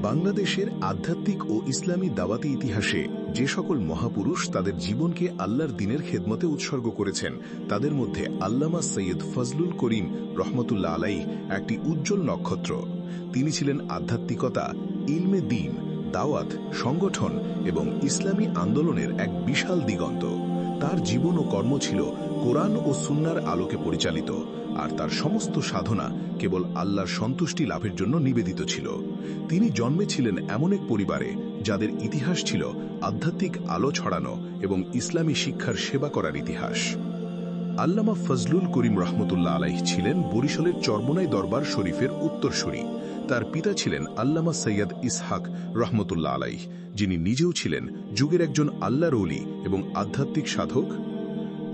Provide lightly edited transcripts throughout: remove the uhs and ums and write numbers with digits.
বাংলাদেশের আধ্যাত্মিক ও ইসলামী দাওয়াতি ইতিহাসে যে সকল মহাপুরুষ তাদের জীবনকে আল্লাহর দ্বীনের খেদমতে উৎসর্গ করেছেন, তাদের মধ্যে আল্লামা সৈয়দ ফজলুল করিম রহমতুল্লাহ আলাইহ একটি উজ্জ্বল নক্ষত্র। তিনি ছিলেন আধ্যাত্মিকতা, ইলমে দ্বীন, দাওয়াত, সংগঠন এবং ইসলামী আন্দোলনের এক বিশাল দিগন্ত। তার জীবন ও কর্ম ছিল কোরআন ও সুন্নাহর আলোকে পরিচালিত, আর তার সমস্ত সাধনা কেবল আল্লাহর সন্তুষ্টি লাভের জন্য নিবেদিত ছিল। তিনি জন্মেছিলেন এমন এক পরিবারে যাদের ইতিহাস ছিল আধ্যাত্মিক আলো ছড়ানো এবং ইসলামী শিক্ষার সেবা করার ইতিহাস। আল্লামা ফজলুল করিম রহমতুল্লাহ আলাইহ ছিলেন বরিশালের চরমোনাই দরবার শরীফের উত্তরসূরি। তার পিতা ছিলেন আল্লামা সৈয়দ ইসহাক রহমতুল্লাহ আলাইহ, যিনি নিজেও ছিলেন যুগের একজন আল্লাহর ওলি এবং আধ্যাত্মিক সাধক।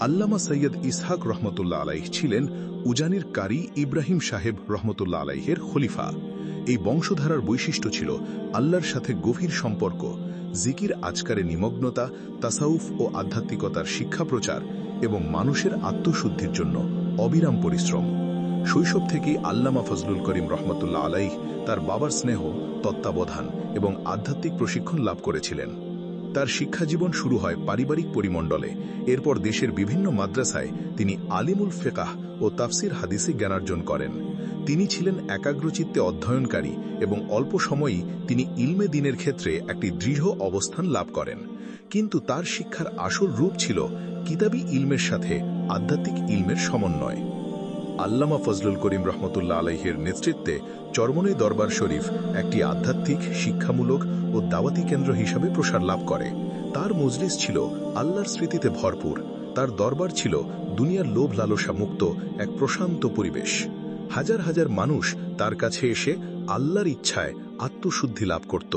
আল্লামা সৈয়দ ইসহাক রহমতুল্লাহ আলাইহ ছিলেন উজানির কারি ইব্রাহিম সাহেব রহমতুল্লাহ আলাইহের খলিফা। এই বংশধারার বৈশিষ্ট্য ছিল আল্লাহর সাথে গভীর সম্পর্ক, জিকির আজকারে নিমগ্নতা, তাসাউফ ও আধ্যাত্মিকতার শিক্ষা প্রচার এবং মানুষের আত্মশুদ্ধির জন্য অবিরাম পরিশ্রম। শৈশব থেকেই আল্লামা ফজলুল করিম রহমতুল্লাহ আলাইহ তার বাবার স্নেহ, তত্ত্বাবধান এবং আধ্যাত্মিক প্রশিক্ষণ লাভ করেছিলেন। তার শিক্ষাজীবন শুরু হয় পারিবারিক পরিমণ্ডলে। এরপর দেশের বিভিন্ন মাদ্রাসায় তিনি আলিমুল ফিকহ ও তাফসির হাদিসে জ্ঞানার্জন করেন। তিনি ছিলেন একাগ্রচিত্তে অধ্যয়নকারী এবং অল্প সময়েই তিনি ইলমে দ্বীনের ক্ষেত্রে একটি দৃঢ় অবস্থান লাভ করেন। কিন্তু তার শিক্ষার আসল রূপ ছিল কিতাবী ইলমের সাথে আধ্যাত্মিক ইলমের সমন্বয়। আল্লামা ফজলুল করিম রহমতুল্লাহ আলাইহের নেতৃত্বে চরমোনাই দরবার শরীফ একটি আধ্যাত্মিক, শিক্ষামূলক ও দাওয়াতি কেন্দ্র হিসাবে প্রসার লাভ করে। তার মজলিস ছিল আল্লাহর স্মৃতিতে ভরপুর। তার দরবার ছিল দুনিয়ার লোভ লালসা মুক্ত এক প্রশান্ত পরিবেশ। হাজার হাজার মানুষ তার কাছে এসে আল্লাহর ইচ্ছায় আত্মশুদ্ধি লাভ করত,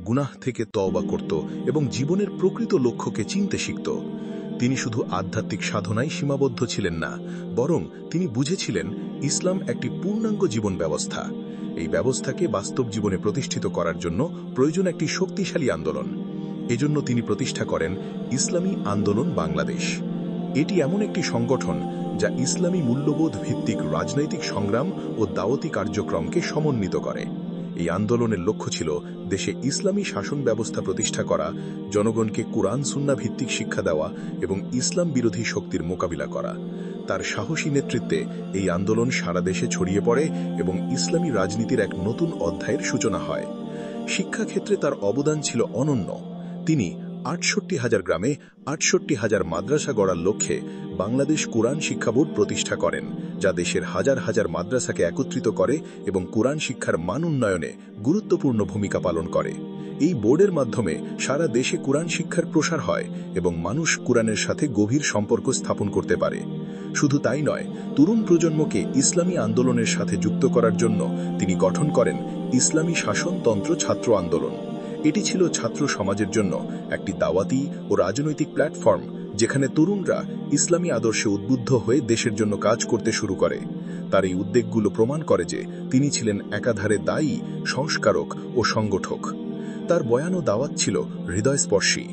গুনাহ থেকে তওবা করত এবং জীবনের প্রকৃত লক্ষ্যকে চিনতে শিখত। তিনি শুধু আধ্যাত্মিক সাধনায় সীমাবদ্ধ ছিলেন না, বরং তিনি বুঝেছিলেন ইসলাম একটি পূর্ণাঙ্গ জীবন ব্যবস্থা। এই ব্যবস্থাকে বাস্তব জীবনে প্রতিষ্ঠিত করার জন্য প্রয়োজন একটি শক্তিশালী আন্দোলন। এজন্য তিনি প্রতিষ্ঠা করেন ইসলামী আন্দোলন বাংলাদেশ। এটি এমন একটি সংগঠন যা ইসলামী মূল্যবোধ ভিত্তিক রাজনৈতিক সংগ্রাম ও দাওয়াতি কার্যক্রমকে সমন্বিত করে। এই আন্দোলনের লক্ষ্য ছিল দেশে ইসলামী শাসন ব্যবস্থা প্রতিষ্ঠা করা, জনগণকে কুরআন সুন্নাহ ভিত্তিক শিক্ষা দেওয়া এবং ইসলাম বিরোধী শক্তির মোকাবিলা করা। তার সাহসী নেতৃত্বে এই আন্দোলন সারা দেশে ছড়িয়ে পড়ে এবং ইসলামী রাজনীতির এক নতুন অধ্যায়ের সূচনা হয়। শিক্ষাক্ষেত্রে তার অবদান ছিল অনন্য। তিনি ৬৮,০০০ গ্রামে ৬৮,০০০ মাদ্রাসা গড়ার লক্ষ্যে বাংলাদেশ কুরআন শিক্ষা বোর্ড প্রতিষ্ঠা করেন, যা দেশের হাজার হাজার মাদ্রাসাকে একত্রিত করে এবং কুরআন শিক্ষার মান উন্নয়নে গুরুত্বপূর্ণ ভূমিকা পালন করে। এই বোর্ডের মাধ্যমে সারা দেশে কুরআন শিক্ষার প্রসার হয় এবং মানুষ কুরআনের সাথে গভীর সম্পর্ক স্থাপন করতে পারে। শুধু তাই নয়, তরুণ প্রজন্মকে ইসলামী আন্দোলনের সাথে যুক্ত করার জন্য তিনি গঠন করেন ইসলামী শাসনতন্ত্র ছাত্র আন্দোলন। এটি ছিল ছাত্র সমাজের জন্য একটি দাওয়াতি ও রাজনৈতিক প্ল্যাটফর্ম, যেখানে তরুণরা ইসলামী আদর্শে উদ্বুদ্ধ হয়ে দেশের জন্য কাজ করতে শুরু করে। তার এই উদ্যোগগুলো প্রমাণ করে যে তিনি ছিলেন একাধারে দায়ী, সংস্কারক ও সংগঠক। তার বয়ান ও দাওয়াত ছিল হৃদয়স্পর্শী।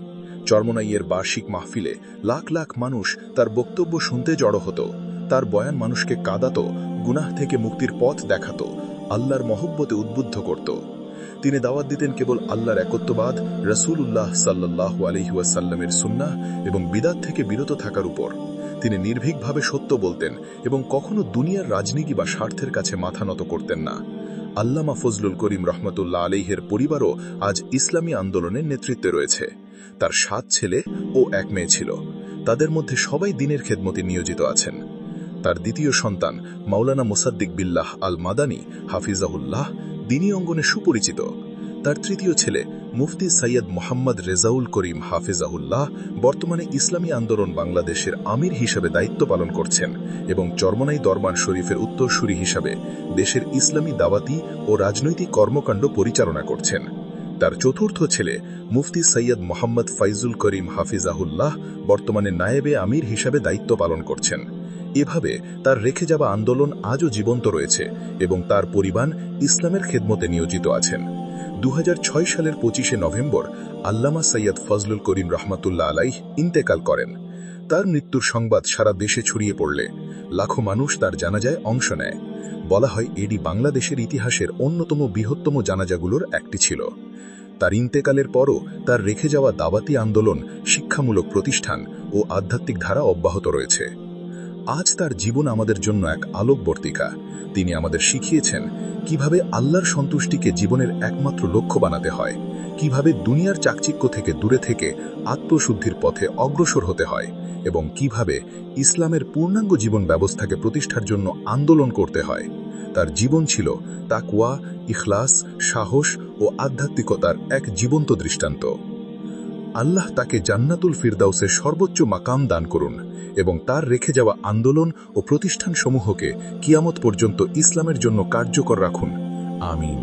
চরমোনাইয়ের বার্ষিক মাহফিলে লাখ লাখ মানুষ তার বক্তব্য শুনতে জড়ো হতো। তার বয়ান মানুষকে কাঁদাত, গুনাহ থেকে মুক্তির পথ দেখাত, আল্লাহর মহব্বতে উদ্বুদ্ধ করত। তিনি দাওয়াত দিতেন কেবল আল্লাহর একত্ববাদ, রাসূলুল্লাহ সাল্লাল্লাহু আলাইহি ওয়াসাল্লামের সুন্নাহ এবং বিদআত থেকে বিরত থাকার উপর। তিনি নির্ভীকভাবে সত্য বলতেন এবং কখনো দুনিয়ার রাজনীতি বা স্বার্থের কাছে মাথা নত করতেন না। আল্লামা ফজলুল করিম রহমতুল্লাহ আলাইহের পরিবারও আজ ইসলামী আন্দোলনের নেতৃত্বে রয়েছে। তার ৭ ছেলে ও ১ মেয়ে ছিল। তাদের মধ্যে সবাই দ্বীনের খেদমতে নিয়োজিত আছেন। তার দ্বিতীয় সন্তান মাওলানা মুসাদ্দিক বিল্লাহ আল মাদানী হাফিজাহুল্লাহ দ্বীনী অঙ্গনে সুপরিচিত। তার তৃতীয় ছেলে মুফতি সৈয়দ মোহাম্মদ রেজাউল করিম হাফিজাহুল্লাহ বর্তমানে ইসলামী আন্দোলন বাংলাদেশের আমির হিসেবে দায়িত্ব পালন করছেন এবং চরমোনাই দরবার শরীফের উত্তরসূরি হিসাবে দেশের ইসলামী দাওয়াতি ও রাজনৈতিক কর্মকাণ্ড পরিচালনা করছেন। তার চতুর্থ ছেলে মুফতি সৈয়দ মোহাম্মদ ফাইজুল করিম হাফিজাহুল্লাহ বর্তমানে নায়েবে আমির হিসাবে দায়িত্ব পালন করছেন। এভাবে তার রেখে যাওয়া আন্দোলন আজও জীবন্ত রয়েছে এবং তার পরিবার ইসলামের খেদমতে নিয়োজিত আছেন। ২০০৬ সালের ২৫শে নভেম্বর আল্লামা সৈয়দ ফজলুল করিম রহমতুল্লাহ আলাইহ ইন্তেকাল করেন। তার মৃত্যুর সংবাদ সারা দেশে ছড়িয়ে পড়লে লাখো মানুষ তার জানাজায় অংশ নেয়। বলা হয় এটি বাংলাদেশের ইতিহাসের অন্যতম বৃহত্তম জানাজাগুলোর একটি ছিল। তার ইন্তেকালের পরও তার রেখে যাওয়া দাওয়াতি আন্দোলন, শিক্ষামূলক প্রতিষ্ঠান ও আধ্যাত্মিক ধারা অব্যাহত রয়েছে। আজ তার জীবন আমাদের জন্য এক আলোকবর্তিকা। তিনি আমাদের শিখিয়েছেন কিভাবে আল্লাহর সন্তুষ্টিকে জীবনের একমাত্র লক্ষ্য বানাতে হয়, কিভাবে দুনিয়ার চাকচিক্য থেকে দূরে থেকে আত্মশুদ্ধির পথে অগ্রসর হতে হয়, এবং কিভাবে ইসলামের পূর্ণাঙ্গ জীবন ব্যবস্থাকে প্রতিষ্ঠার জন্য আন্দোলন করতে হয়। তার জীবন ছিল তাকওয়া, ইখলাস, সাহস ও আধ্যাত্মিকতার এক জীবন্ত দৃষ্টান্ত। আল্লাহ তাকে জান্নাতুল ফিরদাউসের সর্বোচ্চ মাকাম দান করুন এবং তার রেখে যাওয়া আন্দোলন ও প্রতিষ্ঠানসমূহকে কিয়ামত পর্যন্ত ইসলামের জন্য কার্যকর রাখুন। আমিন।